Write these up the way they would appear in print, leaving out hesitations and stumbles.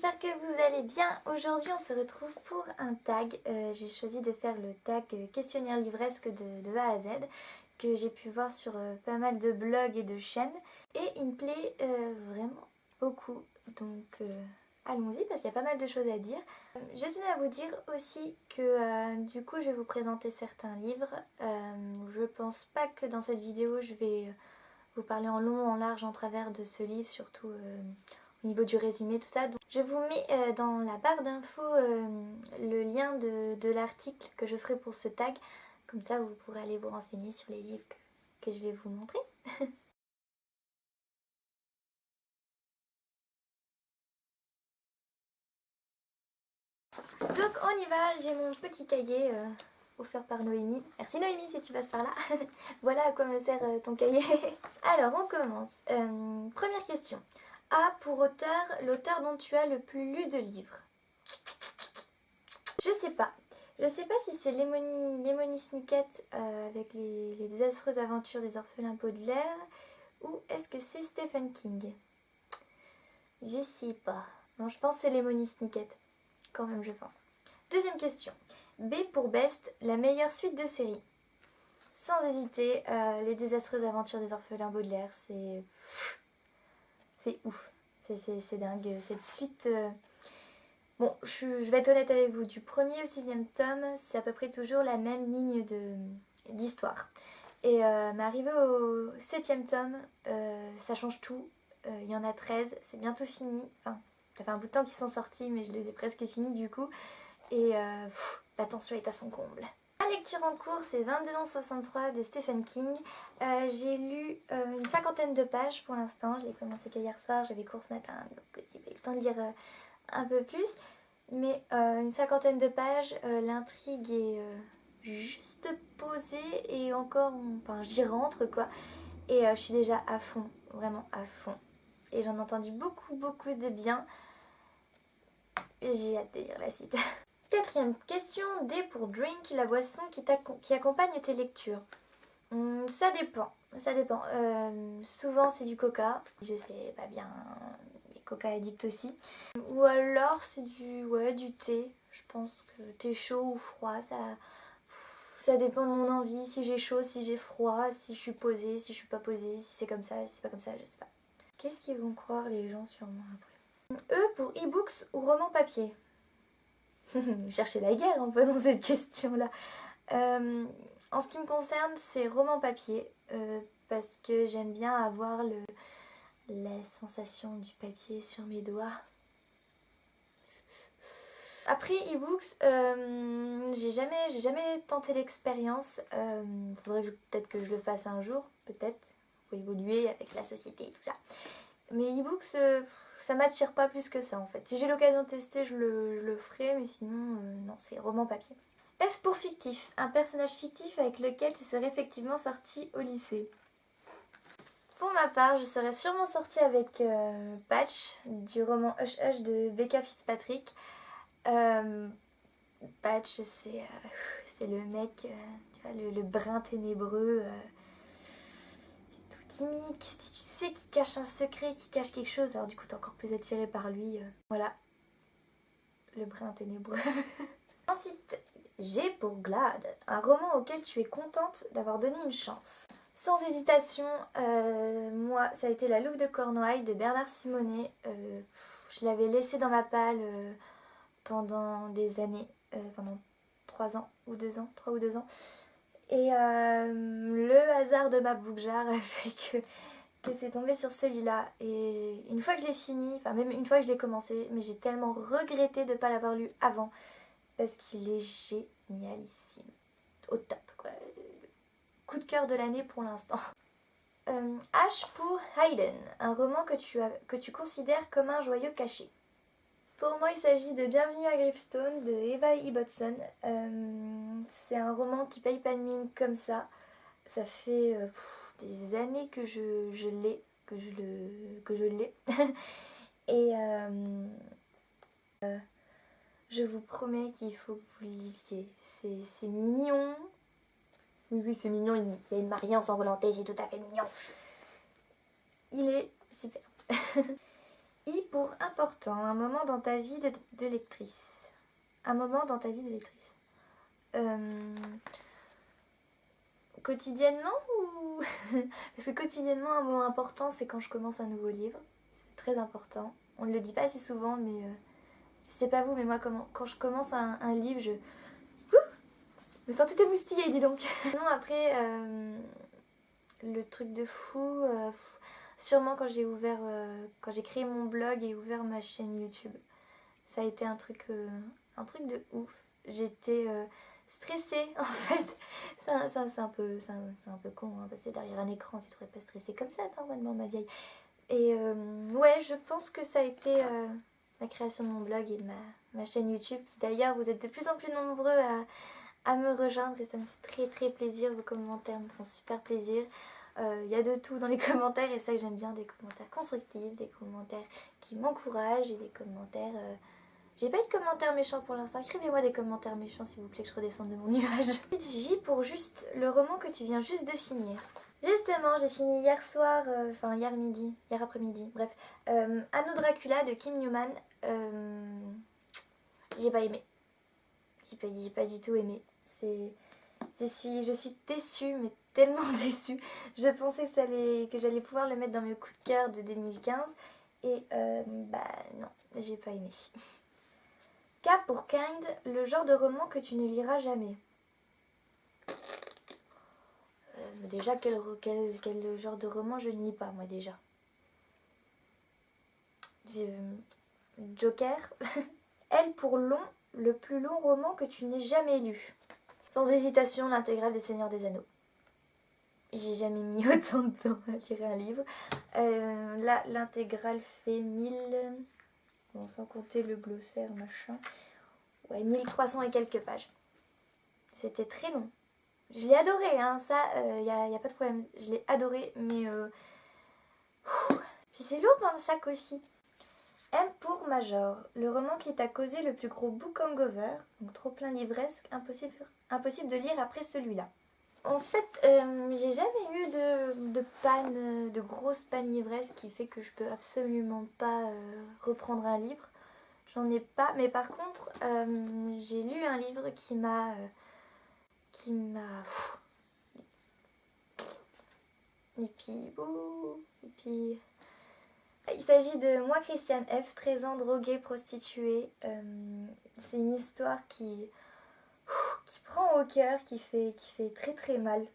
j'espère que vous allez bien. Aujourd'hui on se retrouve pour un tag. J'ai choisi de faire le tag questionnaire livresque de A à Z que j'ai pu voir sur pas mal de blogs et de chaînes. Et il me plaît vraiment beaucoup. Donc allons-y parce qu'il y a pas mal de choses à dire. Je tenais à vous dire aussi que du coup je vais vous présenter certains livres. Je pense pas que dans cette vidéo je vais vous parler en long, en large, en travers de ce livre, surtout au niveau du résumé, tout ça. Donc, je vous mets dans la barre d'infos le lien de l'article que je ferai pour ce tag. Comme ça, vous pourrez aller vous renseigner sur les livres que je vais vous montrer. Donc on y va, j'ai mon petit cahier offert par Noémie. Merci Noémie si tu passes par là. Voilà à quoi me sert ton cahier. Alors on commence. Première question. A pour auteur, l'auteur dont tu as le plus lu de livres? Je sais pas. Je sais pas si c'est Lemony Snicket avec les désastreuses aventures des orphelins Baudelaire ou est-ce que c'est Stephen King? Je sais pas. Non, je pense que c'est Lemony Snicket. Quand même, je pense. Deuxième question. B pour Best, la meilleure suite de série. Sans hésiter, les désastreuses aventures des orphelins Baudelaire, c'est ouf. C'est dingue. Cette suite... Bon, je vais être honnête avec vous, du premier au 6e tome, c'est à peu près toujours la même ligne d'histoire. Et m'arriver au 7e tome, ça change tout. Il y en a 13, c'est bientôt fini. Enfin, ça fait un bout de temps qu'ils sont sortis, mais je les ai presque finis du coup. Et la tension est à son comble. Ma lecture en cours, c'est 22-11-63 de Stephen King. J'ai lu une 50aine de pages pour l'instant. Je l'ai commencé qu'hier soir, j'avais cours ce matin, donc j'ai eu le temps de lire un peu plus. Mais une 50aine de pages, l'intrigue est juste posée et encore, enfin j'y rentre quoi. Et je suis déjà à fond, vraiment à fond. Et j'en ai entendu beaucoup de bien. J'ai hâte de lire la suite. Quatrième question, D pour drink, la boisson qui accompagne tes lectures. Ça dépend, ça dépend. Souvent c'est du coca, je sais pas bien, les coca addicts aussi. Ou alors c'est du thé. Je pense que thé chaud ou froid, ça dépend de mon envie. Si j'ai chaud, si j'ai froid, si je suis posée, si je suis pas posée, si c'est comme ça, si c'est pas comme ça, je sais pas. Qu'est-ce qu'ils vont croire les gens sur moi après? E pour e-books ou roman papier? Cherchez la guerre en posant cette question-là. En ce qui me concerne, c'est roman papier parce que j'aime bien avoir la sensation du papier sur mes doigts. Après e-books, j'ai jamais tenté l'expérience. Faudrait peut-être que je le fasse un jour, peut-être. Faut évoluer avec la société et tout ça. Mais e-books, ça m'attire pas plus que ça en fait. Si j'ai l'occasion de tester, je le ferai, mais sinon, non, c'est roman papier. F pour fictif, un personnage fictif avec lequel tu serais effectivement sorti au lycée. Pour ma part, je serais sûrement sortie avec Patch du roman Hush Hush de Becca Fitzpatrick. Patch, c'est le mec, tu vois, le brin ténébreux, c'est tout timide, tu sais qu'il cache un secret, qu'il cache quelque chose, alors du coup t'es encore plus attiré par lui. Voilà, le brin ténébreux. Ensuite, G pour Glad, un roman auquel tu es contente d'avoir donné une chance. Sans hésitation, moi, ça a été La Louve de Cornouailles de Bernard Simonet. Je l'avais laissé dans ma palle pendant des années, pendant 3 ans ou 2 ans, 3 ou 2 ans. Et le hasard de ma boucle-jarre a fait que c'est tombé sur celui-là. Et une fois que je l'ai fini, enfin même une fois que je l'ai commencé, mais j'ai tellement regretté de ne pas l'avoir lu avant. Parce qu'il est génialissime. Au top quoi. Coup de cœur de l'année pour l'instant. H pour Hayden, un roman que tu considères comme un joyau caché. Pour moi, il s'agit de Bienvenue à Gravestone de Eva Ibbotson. C'est un roman qui paye pas de mine comme ça. Ça fait des années que je l'ai, que je l'ai. Et je vous promets qu'il faut que vous le lisiez. C'est mignon. Oui, c'est mignon. Il y a une mariée ensanglantée, c'est tout à fait mignon. Il est super. I pour important, un moment dans ta vie de lectrice. Un moment dans ta vie de lectrice. Quotidiennement ou... Parce que quotidiennement, un moment important, c'est quand je commence un nouveau livre. C'est très important. On ne le dit pas assez souvent, mais je sais pas vous, mais moi, quand je commence un livre, je me sens tout émoustillée, dis donc. Non, après, le truc de fou, sûrement quand quand j'ai créé mon blog et ouvert ma chaîne YouTube. Ça a été un truc de ouf. J'étais stressée en fait. C'est un peu con, hein, parce que derrière un écran, tu devrais pas stresser comme ça normalement, ma vieille. Et ouais, je pense que ça a été la création de mon blog et de ma chaîne YouTube, qui d'ailleurs, vous êtes de plus en plus nombreux à me rejoindre et ça me fait très très plaisir. Vos commentaires me font super plaisir. Il y a de tout dans les commentaires et ça que j'aime bien, des commentaires constructifs, des commentaires qui m'encouragent et des commentaires... J'ai pas eu de commentaires méchants pour l'instant. Écrivez-moi des commentaires méchants s'il vous plaît, que je redescende de mon nuage. J pour juste le roman que tu viens juste de finir. Justement, j'ai fini hier soir, enfin hier midi, hier après-midi, bref. Anno Dracula de Kim Newman. J'ai pas aimé. J'ai pas du tout aimé. Je suis déçue, mais tellement déçue. Je pensais que j'allais pouvoir le mettre dans mes coups de cœur de 2015. Et bah non, j'ai pas aimé. K pour Kind, le genre de roman que tu ne liras jamais. Déjà, quel genre de roman je ne lis pas, moi déjà. Joker. L pour long, le plus long roman que tu n'aies jamais lu. Sans hésitation, l'intégrale des Seigneurs des Anneaux. J'ai jamais mis autant de temps à lire un livre. Là, l'intégrale fait 1000... Bon, sans compter le glossaire, machin. Ouais, 1300 et quelques pages. C'était très long. Je l'ai adoré, hein, ça, y a pas de problème. Je l'ai adoré, mais... Puis c'est lourd dans le sac aussi. M pour Major, le roman qui t'a causé le plus gros book hangover, donc trop plein livresque, impossible de lire après celui-là. En fait, j'ai jamais eu de panne, de grosse panne livresque qui fait que je peux absolument pas reprendre un livre. J'en ai pas, mais par contre, j'ai lu un livre qui m'a... Et puis... Il s'agit de Moi Christiane F, 13 ans, droguée, prostituée. C'est une histoire qui prend au cœur, qui fait très très mal.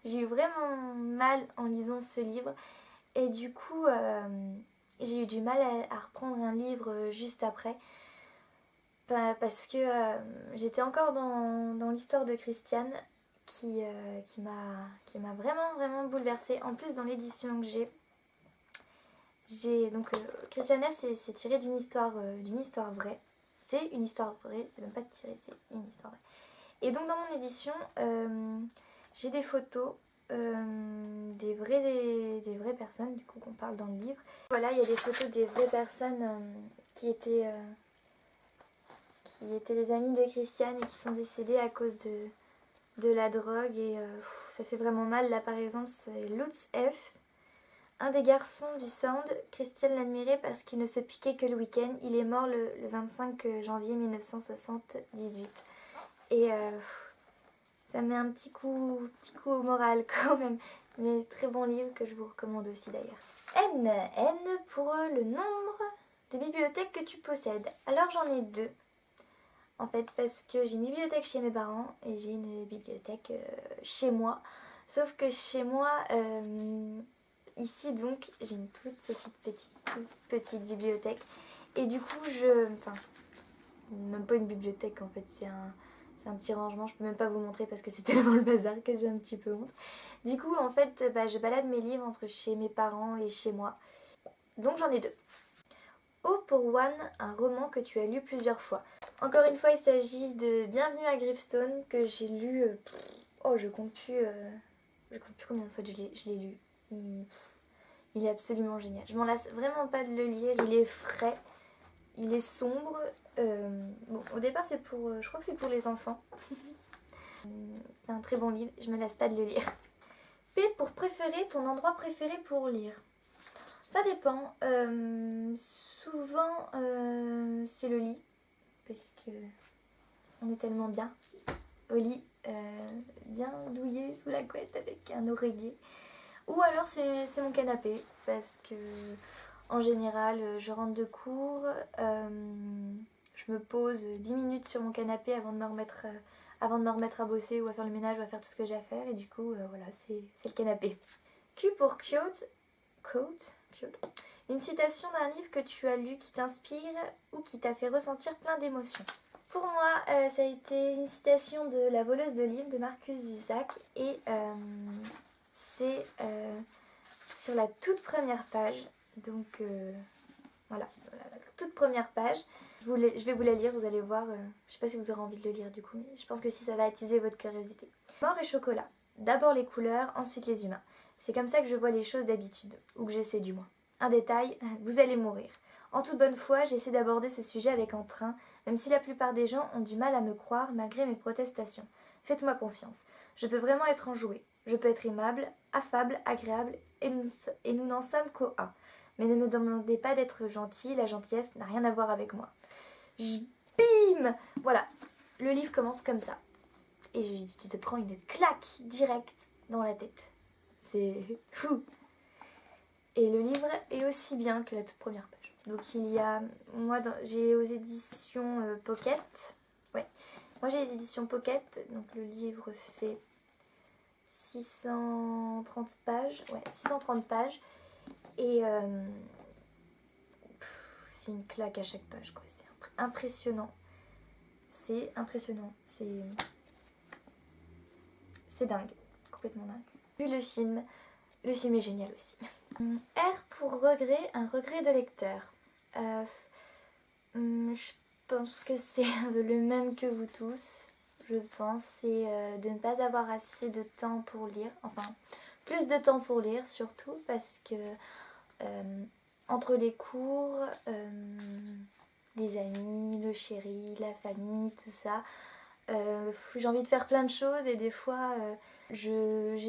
J'ai eu vraiment mal en lisant ce livre. Et du coup, j'ai eu du mal à reprendre un livre juste après. Parce que j'étais encore dans l'histoire de Christiane qui m'a vraiment vraiment bouleversée. En plus, dans l'édition que j'ai donc Christiane F, c'est tiré d'une histoire vraie. C'est une histoire vraie, c'est même pas tiré, c'est une histoire vraie. Et donc dans mon édition, j'ai des photos des vraies personnes, du coup qu'on parle dans le livre. Voilà, il y a des photos des vraies personnes qui étaient les amis de Christiane et qui sont décédées à cause de la drogue. Et ça fait vraiment mal. Là par exemple, c'est Lutz F. Un des garçons du Sound. Christiane l'admirait parce qu'il ne se piquait que le week-end. Il est mort le 25 janvier 1978. Et ça met un petit coup au moral quand même. Mais très bon livre que je vous recommande aussi d'ailleurs. N pour le nombre de bibliothèques que tu possèdes. Alors j'en ai 2. En fait, parce que j'ai une bibliothèque chez mes parents et j'ai une bibliothèque chez moi. Sauf que chez moi, ici donc, j'ai une toute petite bibliothèque. Et du coup, enfin, même pas une bibliothèque en fait, c'est un petit rangement. Je peux même pas vous montrer parce que c'est tellement le bazar que j'ai un petit peu honte. Du coup, en fait, je balade mes livres entre chez mes parents et chez moi. Donc j'en ai 2. O pour One, un roman que tu as lu plusieurs fois. Encore une fois, il s'agit de Bienvenue à Gravestone que j'ai lu... je compte plus combien de fois je l'ai lu. Il est absolument génial. Je m'en lasse vraiment pas de le lire. Il est frais, il est sombre. Bon, au départ, c'est pour... je crois que c'est pour les enfants. C'est un très bon livre. Je me lasse pas de le lire. P pour préférer, ton endroit préféré pour lire. Ça dépend. souvent c'est le lit, parce que on est tellement bien au lit, bien douillé sous la couette avec un oreiller. Ou alors c'est mon canapé, parce que en général je rentre de cours, je me pose 10 minutes sur mon canapé avant de me remettre à bosser ou à faire le ménage ou à faire tout ce que j'ai à faire, et du coup voilà, c'est le canapé. Q pour quote. Une citation d'un livre que tu as lu qui t'inspire ou qui t'a fait ressentir plein d'émotions. Pour moi, ça a été une citation de La voleuse de livres de Marcus Zusak, et c'est sur la toute première page. Donc voilà, la toute première page. Je vais vous la lire, vous allez voir. Je sais pas si vous aurez envie de le lire du coup, mais je pense que si ça va attiser votre curiosité. Mort et chocolat. D'abord les couleurs, ensuite les humains. C'est comme ça que je vois les choses d'habitude, ou que j'essaie du moins. Un détail, vous allez mourir. En toute bonne foi, j'essaie d'aborder ce sujet avec entrain, même si la plupart des gens ont du mal à me croire malgré mes protestations. Faites-moi confiance. Je peux vraiment être enjouée. Je peux être aimable, affable, agréable, et nous n'en sommes qu'au A. Mais ne me demandez pas d'être gentil, la gentillesse n'a rien à voir avec moi. Bim! Voilà, le livre commence comme ça. Et je lui dis, tu te prends une claque directe dans la tête. C'est fou. Et le livre est aussi bien que la toute première page. Donc il y a, j'ai aux éditions Pocket. Ouais, moi j'ai les éditions Pocket. Donc le livre fait 630 pages. Ouais, 630 pages. Et c'est une claque à chaque page, quoi. C'est impressionnant. C'est impressionnant. C'est dingue. Complètement dingue. Vu le film est génial aussi. R pour regret, un regret de lecteur. Je pense que c'est le même que vous tous. Je pense, c'est de ne pas avoir assez de temps pour lire. Enfin, plus de temps pour lire surtout, parce que entre les cours, les amis, le chéri, la famille, tout ça, j'ai envie de faire plein de choses, et des fois je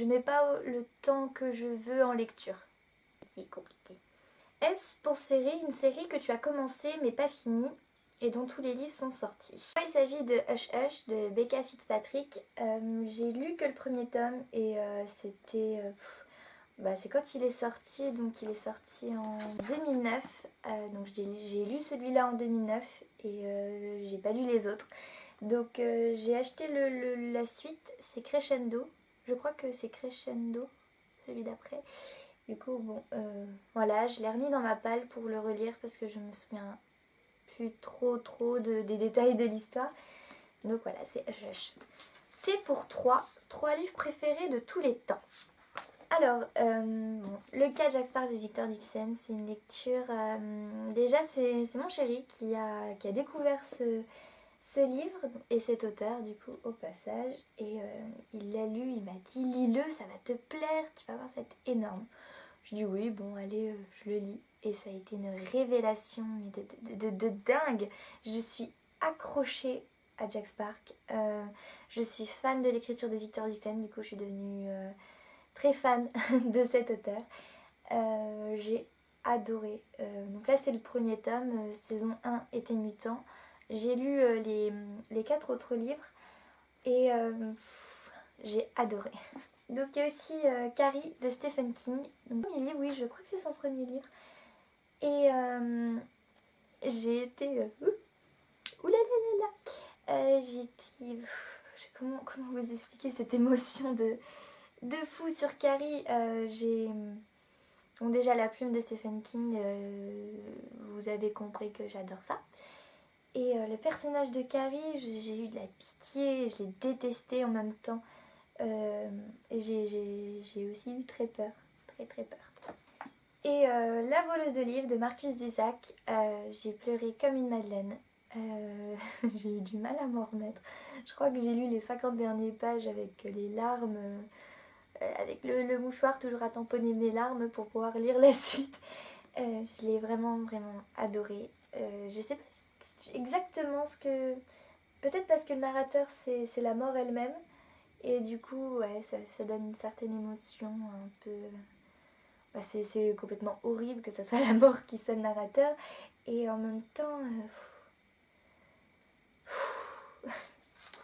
mets pas le temps que je veux en lecture. C'est compliqué. S pour série, une série que tu as commencé mais pas finie et dont tous les livres sont sortis. Il s'agit de Hush Hush de Becca Fitzpatrick. J'ai lu que le premier tome, et c'était... c'est quand il est sorti, donc il est sorti en 2009. Donc j'ai lu celui-là en 2009, et j'ai pas lu les autres. Donc j'ai acheté la suite, c'est Crescendo. Je crois que c'est Crescendo, celui d'après. Du coup, bon, voilà, je l'ai remis dans ma palle pour le relire, parce que je me souviens plus trop des détails de l'histoire. Donc voilà, c'est Hush. T pour 3 livres préférés de tous les temps. Alors, Le cas Jack Sparrow de Victor Dixon, c'est une lecture... déjà, c'est mon chéri qui a découvert ce livre et cet auteur, du coup, au passage. Et il l'a lu, il m'a dit, lis-le, ça va te plaire, tu vas voir, ça va être énorme. Je dis oui, bon, allez, je le lis. Et ça a été une révélation de dingue. Je suis accrochée à Jack Spark. Je suis fan de l'écriture de Victor Dixon, du coup, je suis devenue très fan de cet auteur. J'ai adoré. Donc là, c'est le premier tome, saison 1, Été mutant. J'ai lu les 4 autres livres, et j'ai adoré. Donc il y a aussi Carrie de Stephen King. Donc, premier livre, oui, je crois que c'est son premier livre. Et j'ai été... j'ai été... Comment vous expliquer cette émotion de fou sur Carrie. Bon, déjà, la plume de Stephen King, vous avez compris que j'adore ça. Et le personnage de Carrie, j'ai eu de la pitié, je l'ai détesté en même temps. Et j'ai aussi eu très peur, très peur. Et La voleuse de livres de Marcus Zusak, j'ai pleuré comme une madeleine. J'ai eu du mal à m'en remettre. Je crois que j'ai lu les 50 dernières pages avec les larmes, avec le mouchoir toujours à tamponner mes larmes pour pouvoir lire la suite. Je l'ai vraiment adoré. Je sais pas exactement ce que... Peut-être parce que le narrateur c'est la mort elle-même. Et du coup, ouais, ça donne une certaine émotion un peu... Bah, c'est complètement horrible que ce soit la mort qui soit le narrateur. Et en même temps...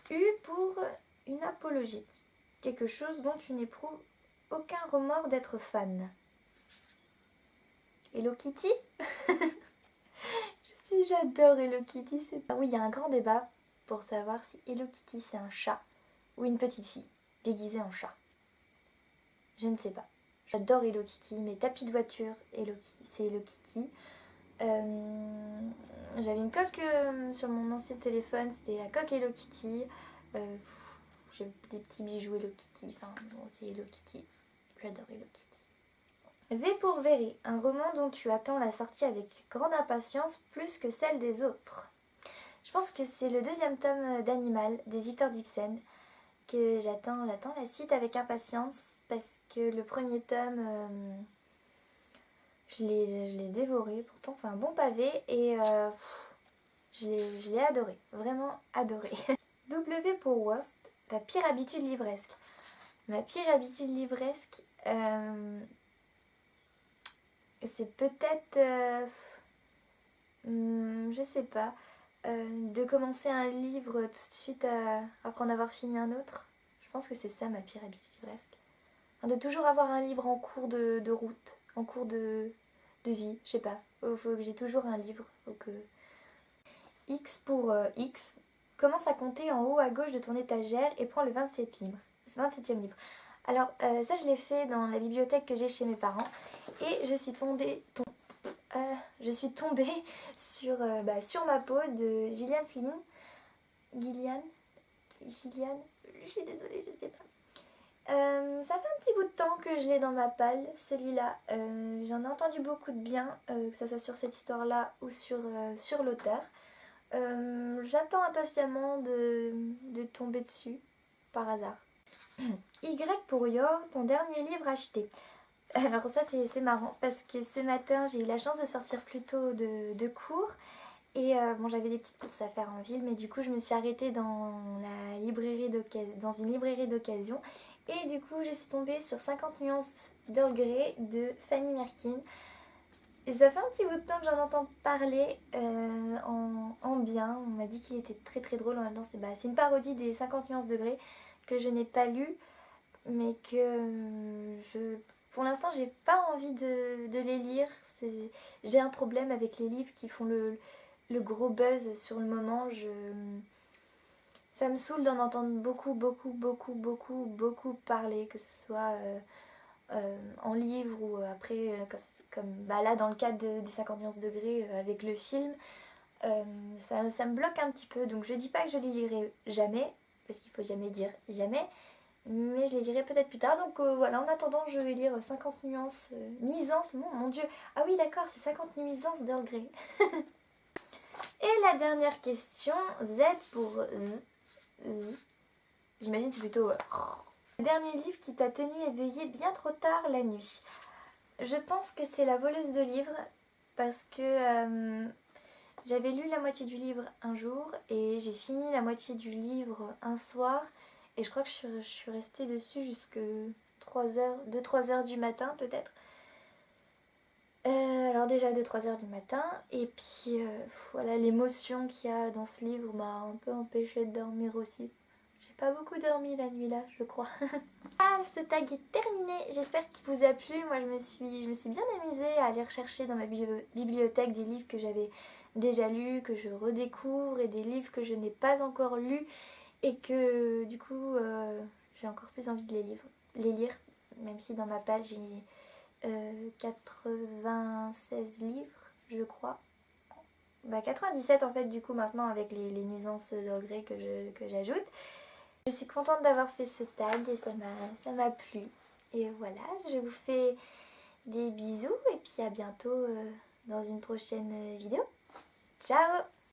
U pour une apologie. Quelque chose dont tu n'éprouves aucun remords d'être fan. Hello Kitty. J'adore Hello Kitty. Ah oui, il y a un grand débat pour savoir si Hello Kitty c'est un chat ou une petite fille déguisée en chat. Je ne sais pas. J'adore Hello Kitty, mes tapis de voiture, c'est Hello Kitty. J'avais une coque sur mon ancien téléphone, c'était la coque Hello Kitty. J'ai des petits bijoux Hello Kitty, enfin aussi Hello Kitty. J'adore Hello Kitty. V pour Very, un roman dont tu attends la sortie avec grande impatience plus que celle des autres. Je pense que c'est le deuxième tome d'Animal de Victor Dixon que j'attends la suite avec impatience parce que le premier tome je l'ai dévoré, pourtant c'est un bon pavé et je l'ai adoré, vraiment adoré. W pour Worst, ta pire habitude livresque. Ma pire habitude livresque, c'est peut-être, je sais pas, de commencer un livre tout de suite après en avoir fini un autre. Je pense que c'est ça ma pire habitude livresque. De toujours avoir un livre en cours de route, en cours de vie, je sais pas. Faut que j'ai toujours un livre. X pour X, commence à compter en haut à gauche de ton étagère et prends le 27e livre. Alors ça je l'ai fait dans la bibliothèque que j'ai chez mes parents et je suis tombée sur ma peau de Gillian Flynn. Gillian, je suis désolée, je sais pas. Ça fait un petit bout de temps que je l'ai dans ma palle, celui-là. J'en ai entendu beaucoup de bien, que ce soit sur cette histoire-là ou sur l'auteur. J'attends impatiemment de tomber dessus, par hasard. Y pour Yor, ton dernier livre acheté. Alors ça c'est marrant parce que ce matin j'ai eu la chance de sortir plus tôt de cours. Et j'avais des petites courses à faire en ville, mais du coup je me suis arrêtée dans une librairie d'occasion. Et du coup je suis tombée sur 50 nuances d'Earl Grey de Fanny Merkin. Et ça fait un petit bout de temps que j'en entends parler en bien. On m'a dit qu'il était très très drôle. En même temps c'est une parodie des 50 nuances de Grey que je n'ai pas lu, mais que pour l'instant j'ai pas envie de les lire. J'ai un problème avec les livres qui font le gros buzz sur le moment. Ça me saoule d'en entendre beaucoup parler, que ce soit en livre ou après, comme là dans le cadre des 50 nuances de Grey avec le film. Ça me bloque un petit peu, donc je dis pas que je les lirai jamais, parce qu'il faut jamais dire jamais, mais je les lirai peut-être plus tard. Donc voilà, en attendant je vais lire 50 nuisances, mon dieu, ah oui d'accord, c'est 50 nuisances d'Earl Grey. Et la dernière question, Z pour Z. J'imagine c'est plutôt... Le dernier livre qui t'a tenu éveillé bien trop tard la nuit. Je pense que c'est La voleuse de livres, parce que j'avais lu la moitié du livre un jour et j'ai fini la moitié du livre un soir. Et je crois que je suis restée dessus jusque 2-3 heures du matin peut-être. Alors déjà 2-3 heures du matin, et puis voilà, l'émotion qu'il y a dans ce livre m'a un peu empêchée de dormir aussi. J'ai pas beaucoup dormi la nuit là, je crois. Ah, ce tag est terminé, j'espère qu'il vous a plu. Moi je me suis bien amusée à aller rechercher dans ma bibliothèque des livres que j'avais déjà lus, que je redécouvre, et des livres que je n'ai pas encore lus et que du coup j'ai encore plus envie de les lire, même si dans ma palle j'ai 96 livres, je crois. 97 en fait du coup maintenant avec les nuisances d'Earl Grey que j'ajoute. Je suis contente d'avoir fait ce tag et ça m'a plu. Et voilà, je vous fais des bisous et puis à bientôt dans une prochaine vidéo. Ciao!